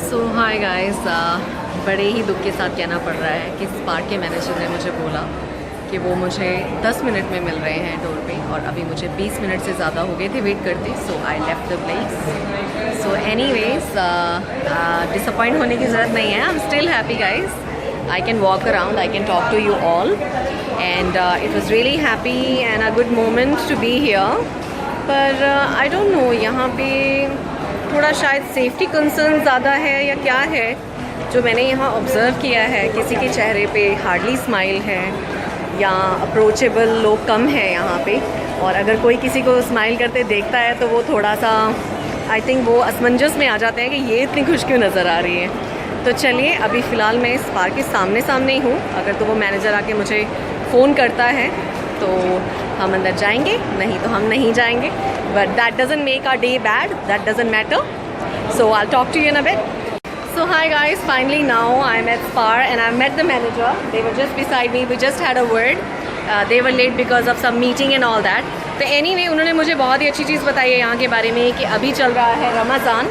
सो hi guys, बड़े ही दुख के साथ कहना पड़ रहा है कि स्पार्क के मैनेजर ने मुझे बोला कि वो मुझे 10 मिनट में मिल रहे हैं डोर पे, और अभी मुझे 20 मिनट से ज़्यादा हो गए थे वेट करते। So I left the place. So anyways, disappoint होने की ज़रूरत नहीं है। I am still happy guys. I can walk around, I can talk to you all, and it was really happy and a good moment to be here. पर I don't know, यहाँ पे थोड़ा शायद सेफ्टी कंसर्न ज़्यादा है या क्या है, जो मैंने यहाँ ऑब्ज़र्व किया है। किसी के चेहरे पे हार्डली स्माइल है या अप्रोचेबल लोग कम हैं यहाँ पे, और अगर कोई किसी को स्माइल करते देखता है तो वो थोड़ा सा आई थिंक वो असमंजस में आ जाते हैं कि ये इतनी खुश क्यों नज़र आ रही है। तो चलिए, अभी फ़िलहाल मैं इस पार्क के सामने ही हूँ। अगर तो वो मैनेजर आके मुझे फ़ोन करता है तो हम अंदर जाएंगे, नहीं तो हम नहीं जाएंगे। But that doesn't make our day bad, that doesn't matter. So I talk to you in a bit. So hi guys, finally now I am at Spar and I met the manager. They were just beside me, we just had a word. They were late because of some meeting and all that. तो anyway, उन्होंने मुझे बहुत ही अच्छी चीज़ बताई है यहाँ के बारे में कि अभी चल रहा है रमज़ान,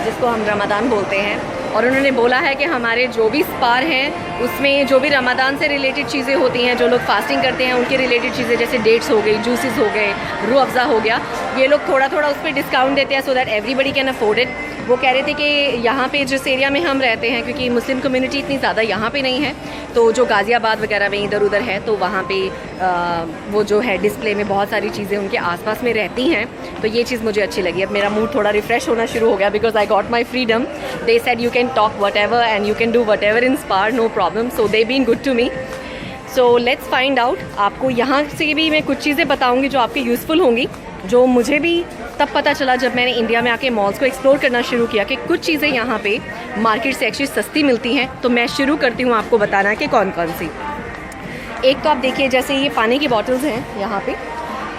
जिसको हम रमज़ान बोलते हैं। और उन्होंने बोला है कि हमारे जो भी स्पार हैं उसमें जो भी रमज़ान से रिलेटेड चीज़ें होती हैं, जो लोग फास्टिंग करते हैं उनके रिलेटेड चीज़ें, जैसे डेट्स हो गई, जूसेस हो गए, रूह अफ़ज़ा हो गया, ये लोग थोड़ा थोड़ा उस पर डिस्काउंट देते हैं so that everybody can afford it. वो कह रहे थे कि यहाँ पे जिस एरिया में हम रहते हैं, क्योंकि मुस्लिम कम्युनिटी इतनी ज़्यादा यहाँ पे नहीं है, तो जो गाज़ियाबाद वगैरह में इधर उधर है, तो वहाँ पे वो जो है डिस्प्ले में बहुत सारी चीज़ें उनके आसपास में रहती हैं। तो ये चीज़ मुझे अच्छी लगी। अब मेरा मूड थोड़ा रिफ़्रेश होना शुरू हो गया because I got my freedom. They said you can talk whatever and you can do whatever in Spar, no problem. So they been good to me. So let's find out. आपको यहाँ से भी मैं कुछ चीज़ें बताऊँगी जो आपके यूज़फुल होंगी, जो मुझे भी तब पता चला जब मैंने इंडिया में आके मॉल्स को एक्सप्लोर करना शुरू किया कि कुछ चीज़ें यहाँ पे मार्केट से एक्चुअली सस्ती मिलती हैं। तो मैं शुरू करती हूँ आपको बताना कि कौन कौन सी। एक तो आप देखिए, जैसे ये पानी की बॉटल्स हैं यहाँ पे,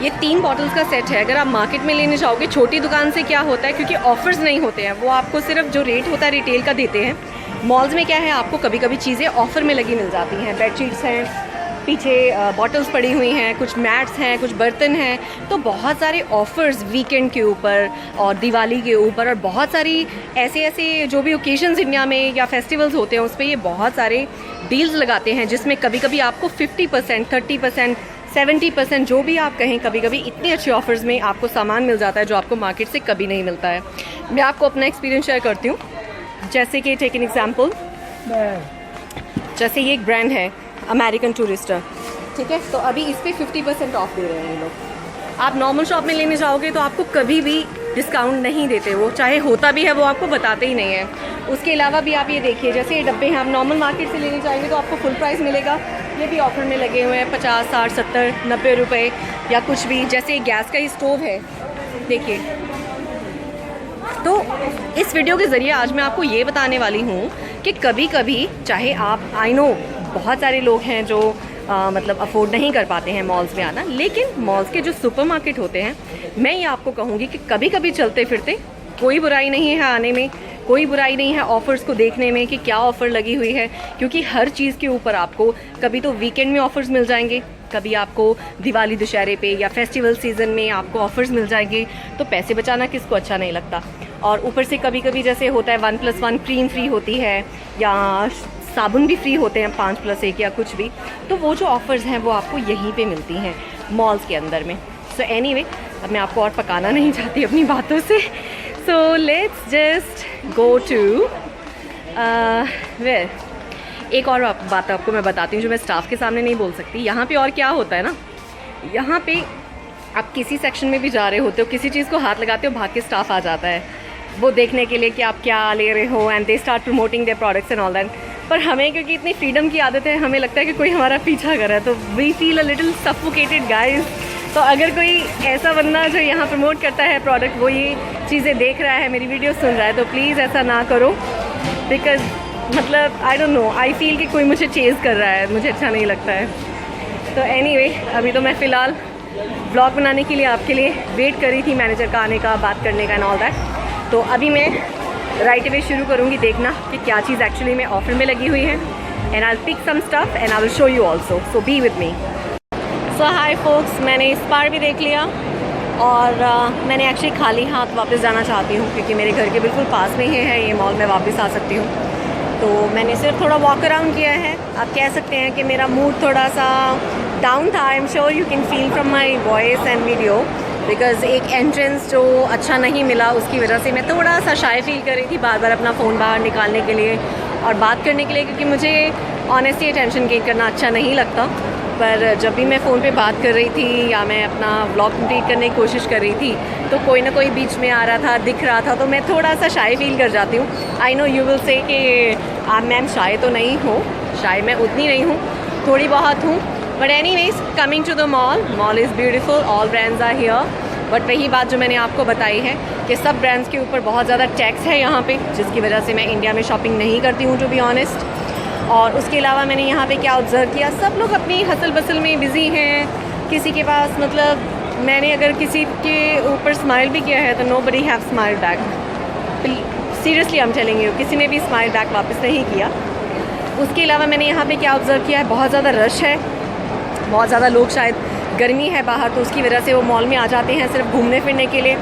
ये 3 बॉटल्स का सेट है। अगर आप मार्केट में लेने जाओगे छोटी दुकान से, क्या होता है, क्योंकि ऑफर्स नहीं होते हैं, वो आपको सिर्फ जो रेट होता है रिटेल का देते हैं। मॉल्स में क्या है, आपको कभी कभी चीज़ें ऑफ़र में लगी मिल जाती हैं। बेडशीट्स हैं, पीछे बॉटल्स पड़ी हुई हैं, कुछ मैट्स हैं, कुछ बर्तन हैं। तो बहुत सारे ऑफ़र्स वीकेंड के ऊपर और दिवाली के ऊपर, और बहुत सारी ऐसे जो भी ओकेजन्स इंडिया में या फेस्टिवल्स होते हैं उस पर ये बहुत सारे डील्स लगाते हैं, जिसमें कभी कभी आपको 50%, 30%, 70%, जो भी आप कहें, कभी कभी इतने अच्छे ऑफ़र्स में आपको सामान मिल जाता है जो आपको मार्केट से कभी नहीं मिलता है। मैं आपको अपना एक्सपीरियंस शेयर करती हूँ। जैसे कि टेक एन एग्जाम्पल, जैसे ये एक ब्रांड है अमेरिकन टूरिस्टर, ठीक है, तो अभी इस पर 50% ऑफ दे रहे हैं ये लोग। आप नॉर्मल शॉप में लेने जाओगे तो आपको कभी भी डिस्काउंट नहीं देते, वो चाहे होता भी है वो आपको बताते ही नहीं है। उसके अलावा भी आप ये देखिए, जैसे ये डब्बे हैं, आप नॉर्मल मार्केट से लेने जाएंगे तो आपको फुल प्राइस मिलेगा। ये भी ऑफर में लगे हुए हैं, 50, 60, 70, 90 रुपये या कुछ भी। जैसे गैस का ही स्टोव है, देखिए। तो इस वीडियो के ज़रिए आज मैं आपको ये बताने वाली हूँ कि कभी कभी, चाहे आप, आई नो बहुत सारे लोग हैं जो मतलब अफोर्ड नहीं कर पाते हैं मॉल्स में आना, लेकिन मॉल्स के जो सुपरमार्केट होते हैं, मैं ये आपको कहूँगी कि कभी कभी चलते फिरते कोई बुराई नहीं है आने में, कोई बुराई नहीं है ऑफ़र्स को देखने में कि क्या ऑफ़र लगी हुई है। क्योंकि हर चीज़ के ऊपर आपको कभी तो वीकेंड में ऑफ़र्स मिल जाएंगे, कभी आपको दिवाली दशहरे पे या फेस्टिवल सीज़न में आपको ऑफ़र्स मिल जाएंगे। तो पैसे बचाना किसको अच्छा नहीं लगता। और ऊपर से कभी कभी जैसे होता है 1+1 क्रीम फ्री होती है, या साबुन भी फ्री होते हैं 5+1 या कुछ भी। तो वो जो ऑफ़र्स हैं वो आपको यहीं पे मिलती हैं मॉल्स के अंदर में। सो एनीवे, अब मैं आपको और पकाना नहीं चाहती अपनी बातों से। So let's just go to where. एक और बात आपको मैं बताती हूँ जो मैं स्टाफ के सामने नहीं बोल सकती। यहाँ पे और क्या होता है ना, यहाँ पे आप किसी सेक्शन में भी जा रहे होते हो, किसी चीज़ को हाथ लगाते हो, भाग के स्टाफ आ जाता है वो देखने के लिए कि आप क्या ले रहे हो, and they start promoting their products and all that. पर हमें क्योंकि इतनी फ्रीडम की आदत है, हमें लगता है कि कोई हमारा पीछा कर रहा है, तो we feel a little suffocated guys. तो अगर कोई ऐसा बंदा जो यहाँ प्रमोट करता है प्रोडक्ट, वो ये चीज़ें देख रहा है, मेरी वीडियो सुन रहा है, तो प्लीज़ ऐसा ना करो। बिकॉज मतलब आई डोंट नो, आई फील कि कोई मुझे चेज़ कर रहा है, मुझे अच्छा नहीं लगता है। तो एनीवे, अभी तो मैं फ़िलहाल ब्लॉग बनाने के लिए आपके लिए वेट कर रही थी मैनेजर का आने का, बात करने का एंड ऑल दैट। तो अभी मैं राइट अवे शुरू करूँगी देखना कि क्या चीज़ एक्चुअली में ऑफर में लगी हुई है, and I will pick some stuff and I will show you also. So be with me. So hi folks, मैंने स्पार भी देख लिया, और मैंने एक्चुअली खाली हाथ वापस जाना चाहती हूँ क्योंकि मेरे घर के बिल्कुल पास में ही है ये मॉल, में वापस आ सकती हूँ। तो मैंने सिर्फ थोड़ा वॉक अराउंड किया है। आप कह सकते हैं कि मेरा मूड थोड़ा सा डाउन था। I am sure you can feel from my voice and video, because एक एंट्रेंस जो अच्छा नहीं मिला उसकी वजह से मैं थोड़ा सा शाय फील कर रही थी बार बार अपना फ़ोन बाहर निकालने के लिए और बात करने के लिए, क्योंकि मुझे ऑनेस्टली अटेंशन गेन करना अच्छा नहीं लगता। पर जब भी मैं फ़ोन पे बात कर रही थी या मैं अपना व्लॉग कंप्लीट करने की कोशिश कर रही थी तो कोई ना कोई बीच में आ रहा था, दिख रहा था, तो मैं थोड़ा सा शाय फील कर जाती हूँ। I know you will say कि आप मैम शाय तो नहीं हो, शाय मैं उतनी नहीं हूँ, थोड़ी बहुत हूँ। But anyways, coming to the mall is beautiful, all brands are here. But वही बात जो मैंने आपको बताई है कि सब ब्रांड्स के ऊपर बहुत ज़्यादा टैक्स है यहाँ पे, जिसकी वजह से मैं इंडिया में शॉपिंग नहीं करती हूँ टू बी ऑनेस्ट। और उसके अलावा मैंने यहाँ पे क्या ऑब्ज़र्व किया, सब लोग अपनी हसल बसल में बिज़ी हैं। किसी के पास मतलब मैंने अगर किसी के ऊपर स्माइल भी किया है तो nobody have smile back. Seriously I am telling you, किसी ने भी स्माइल बैक वापस नहीं किया। उसके अलावा मैंने यहाँ पे क्या ऑब्ज़र्व किया है, बहुत ज़्यादा रश है, बहुत ज़्यादा लोग, शायद गर्मी है बाहर तो उसकी वजह से वो मॉल में आ जाते हैं सिर्फ घूमने फिरने के लिए।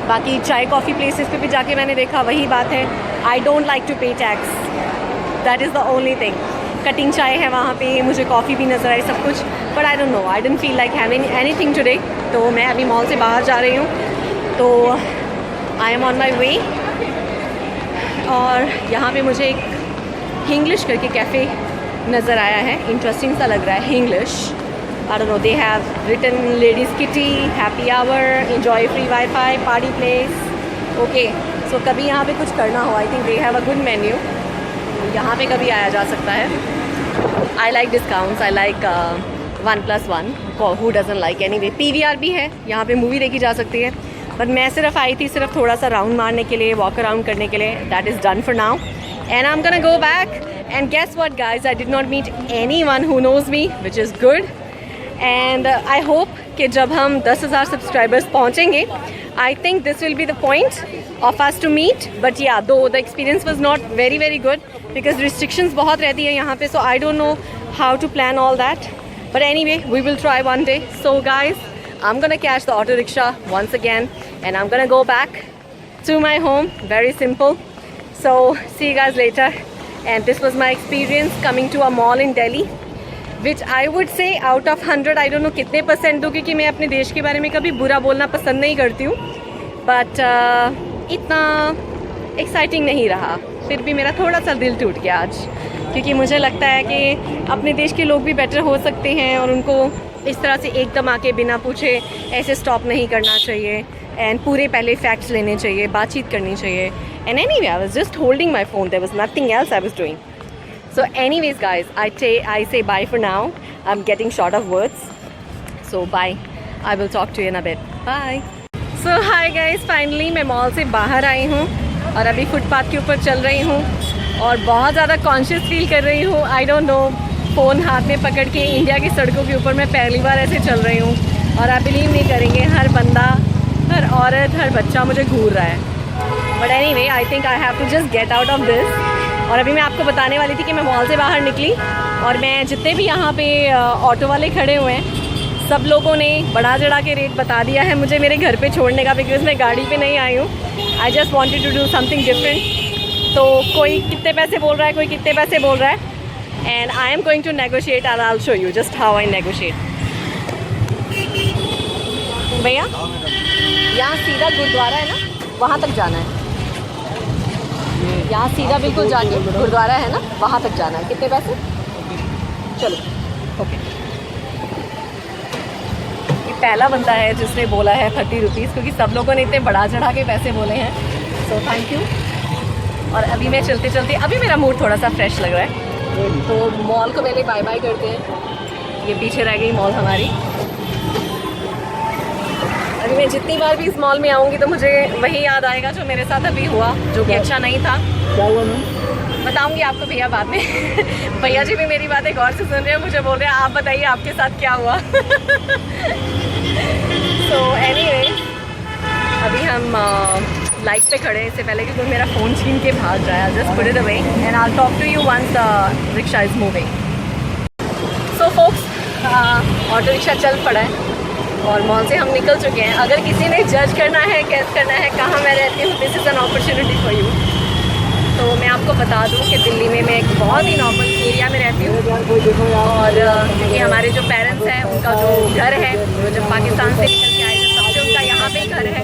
बाकी चाय कॉफ़ी प्लेसेस पे भी जाके मैंने देखा वही बात है, आई डोंट लाइक टू पे tax, that is the only thing. Cutting चाय है वहाँ पे, मुझे कॉफ़ी भी नज़र आई, सब कुछ, but I don't no, I don't feel like having anything today. तो मैं अभी मॉल से बाहर जा रही हूँ, तो आई एम ऑन माई वे। और यहाँ पे मुझे एक हिंग्लिश करके कैफ़े नज़र आया है, इंटरेस्टिंग सा लग रहा है, Hinglish. I don't know, they have written ladies kitty, happy hour, enjoy free Wi-Fi, party place. Okay, so कभी यहाँ पे कुछ करना हो, I think they have a good menu. यहाँ पे कभी आया जा सकता है। I like discounts, I like 1+1. Who doesn't like anyway? PVR भी है, यहाँ पे मूवी देखी जा सकती है। बट मैं सिर्फ आई थी सिर्फ थोड़ा सा राउंड मारने के लिए, वॉक अराउंड करने के लिए। That is done for now. And I'm gonna go back. And guess what guys, I did not meet anyone who knows me, which is good. And I hope कि जब हम 10,000 subscribers पहुँचेंगे, I think this will be the point of us to meet. But yeah though the experience was not very very good because restrictions बहुत रहती है यहाँ पे, so I don't know how to plan all that, but anyway we will try one day. So guys, I am gonna catch the auto rickshaw once again and I am gonna go back to my home, very simple. So see you guys later, and this was my experience coming to a mall in Delhi, which I would say out of 100, I don't know कितने % दूँ, क्योंकि मैं अपने देश के बारे में कभी बुरा बोलना पसंद नहीं करती हूँ, बट इतना एक्साइटिंग नहीं रहा। फिर भी मेरा थोड़ा सा दिल टूट गया आज, क्योंकि मुझे लगता है कि अपने देश के लोग भी बेटर हो सकते हैं और उनको इस तरह से एकदम आके बिना पूछे ऐसे स्टॉप नहीं करना चाहिए एंड पूरे पहले फैक्ट्स लेने चाहिए, बातचीत करनी चाहिए। And anyway I was just holding my phone, there was nothing else I was doing. So anyways guys, I say bye for now. I'm getting short of words. So bye. I will talk to you in a bit. Bye. So hi guys, finally मैं mall से बाहर आई हूँ और अभी footpath के ऊपर चल रही हूँ और बहुत ज़्यादा कॉन्शियस फील कर रही हूँ। I don't know, फ़ोन हाथ में पकड़ के इंडिया की सड़कों के ऊपर मैं पहली बार ऐसे चल रही हूँ और आप बिलीव नहीं करेंगे, हर बंदा, हर औरत, हर बच्चा मुझे घूर रहा है। But anyway, I think I have to just get out of this. और अभी मैं आपको बताने वाली थी कि मैं मॉल से बाहर निकली और मैं जितने भी यहाँ पे ऑटो वाले खड़े हुए हैं, सब लोगों ने बढ़ा चढ़ा के रेट बता दिया है मुझे मेरे घर पे छोड़ने का, बिकॉज मैं गाड़ी पे नहीं आई हूँ। I just wanted to do something different. तो कोई कितने पैसे बोल रहा है, कोई कितने पैसे बोल रहा है, and I am going to negotiate and I will show you just how I negotiate. भैया, यहाँ सीधा गुरुद्वारा है ना, वहाँ तक जाना है। यहाँ सीधा बिल्कुल जाके गुरुद्वारा है ना, वहाँ तक जाना है। कितने पैसे? चलो ओके। ये पहला बंदा है जिसने बोला है 30 रुपीज़, क्योंकि सब लोगों ने इतने बढ़ा चढ़ा के पैसे बोले हैं। So thank you. और अभी मैं चलते चलते, अभी मेरा मूड थोड़ा सा फ्रेश लग रहा है, तो मॉल को पहले बाय बाय करते हैं। ये पीछे रह गई मॉल हमारी। अभी मैं जितनी बार भी इस मॉल में आऊँगी तो मुझे वही याद आएगा जो मेरे साथ अभी हुआ, जो कि अच्छा नहीं था। क्या हुआ मैम? बताऊंगी आपको भैया बाद में। भैया जी भी मेरी बातें गौर से सुन रहे हैं, मुझे बोल रहे हैं आप बताइए आपके साथ क्या हुआ। सो एनीवे, अभी हम लाइट पे खड़े हैं, इससे पहले कि कोई मेरा फ़ोन छीन के भाग रहा है। Just put it away and I will talk to you once the rickshaw is moving. So folks, auto rickshaw चल पड़ा है और मॉल से हम निकल चुके हैं। अगर किसी ने जज करना है, गेस करना है कहाँ मैं रहती हूँ, this is an opportunity for you. तो मैं आपको बता दूँ कि दिल्ली में मैं एक बहुत ही नॉर्मल एरिया में रहती हूँ। और ये हमारे जो पेरेंट्स हैं उनका जो घर है, वो जब पाकिस्तान से निकल के आए थे तब से उनका यहाँ पे ही घर है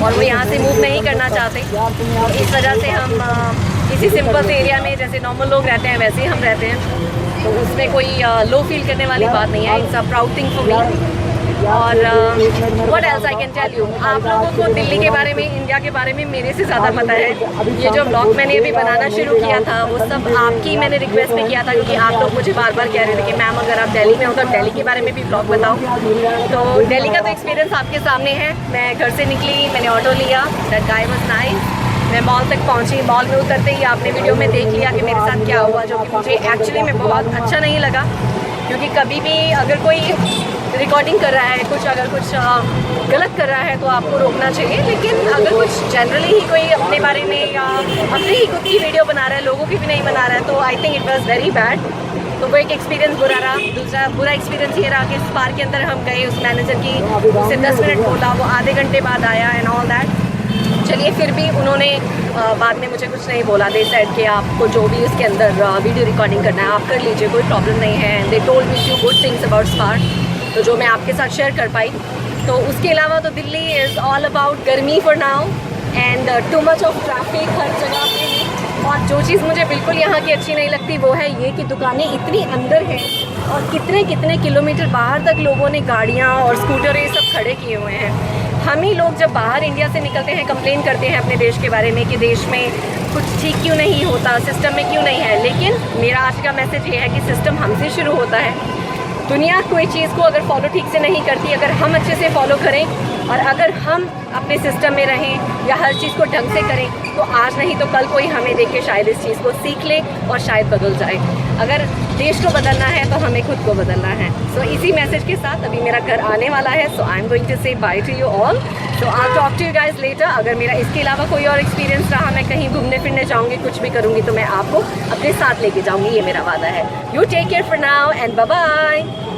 और वो यहाँ से मूव नहीं करना चाहते। तो इस वजह से हम किसी सिंपल से एरिया में जैसे नॉर्मल लोग रहते हैं वैसे ही हम रहते हैं। तो उसमें कोई लो फील करने वाली बात नहीं है। It's a proud thing for me. और what else I can tell you, आप लोगों को दिल्ली के बारे में, इंडिया के बारे में मेरे से ज़्यादा पता है। ये जो ब्लॉग मैंने अभी बनाना शुरू किया था वो सब आपकी मैंने रिक्वेस्ट पे किया था, क्योंकि आप लोग मुझे बार बार कह रहे थे कि मैम अगर आप दिल्ली में हो तो दिल्ली के बारे में भी ब्लॉग बताओ। तो दिल्ली का तो एक्सपीरियंस आपके सामने है। मैं घर से निकली, मैंने ऑटो लिया, दैट गाय वाज नाइस। मैं मॉल तक पहुंची। मॉल में उतरते ही आपने वीडियो में देख लिया कि मेरे साथ क्या हुआ, जो कि मुझे एक्चुअली में बहुत अच्छा नहीं लगा। क्योंकि कभी भी अगर कोई रिकॉर्डिंग कर रहा है, अगर कुछ गलत कर रहा है तो आपको रोकना चाहिए। लेकिन अगर कुछ जनरली ही कोई अपने बारे में या अपने ही खुद की वीडियो बना रहा है, लोगों की भी नहीं बना रहा है, तो I think it was very bad. तो वो एक एक्सपीरियंस बुरा रहा। दूसरा बुरा एक्सपीरियंस ये रहा कि इस पार्क के अंदर हम गए, उस मैनेजर की उसे 10 मिनट बोला, वो आधे घंटे बाद आया एंड ऑल दैट। चलिए फिर भी उन्होंने बाद में मुझे कुछ नहीं बोला। दे सेड कि आपको जो भी उसके अंदर वीडियो रिकॉर्डिंग करना है आप कर लीजिए, कोई प्रॉब्लम नहीं है। They told me few good things about spark, तो जो मैं आपके साथ शेयर कर पाई। तो उसके अलावा तो दिल्ली इज़ ऑल अबाउट गर्मी for now and too much of traffic हर जगह पे है। और जो चीज़ मुझे बिल्कुल यहाँ की अच्छी नहीं लगती वो है ये कि दुकानें इतनी अंदर हैं और कितने कितने किलोमीटर बाहर तक लोगों ने गाड़ियाँ और स्कूटर ये सब खड़े किए हुए हैं। हम ही लोग जब बाहर इंडिया से निकलते हैं कंप्लेन करते हैं अपने देश के बारे में कि देश में कुछ ठीक क्यों नहीं होता, सिस्टम में क्यों नहीं है। लेकिन मेरा आज का मैसेज ये है कि सिस्टम हमसे शुरू होता है। दुनिया कोई चीज़ को अगर फॉलो ठीक से नहीं करती, अगर हम अच्छे से फॉलो करें और अगर हम अपने सिस्टम में रहें या हर चीज़ को ढंग से करें तो आज नहीं तो कल कोई हमें देख के शायद इस चीज़ को सीख ले और शायद बदल जाए। अगर देश को बदलना है तो हमें खुद को बदलना है। सो इसी मैसेज के साथ अभी मेरा घर आने वाला है। So I am going to say bye to you all. So I talk to you guys later. अगर मेरा इसके अलावा कोई और एक्सपीरियंस रहा, मैं कहीं घूमने फिरने जाऊँगी, कुछ भी करूँगी तो मैं आपको अपने साथ लेके जाऊँगी, ये मेरा वादा है। You take care for now and bye bye.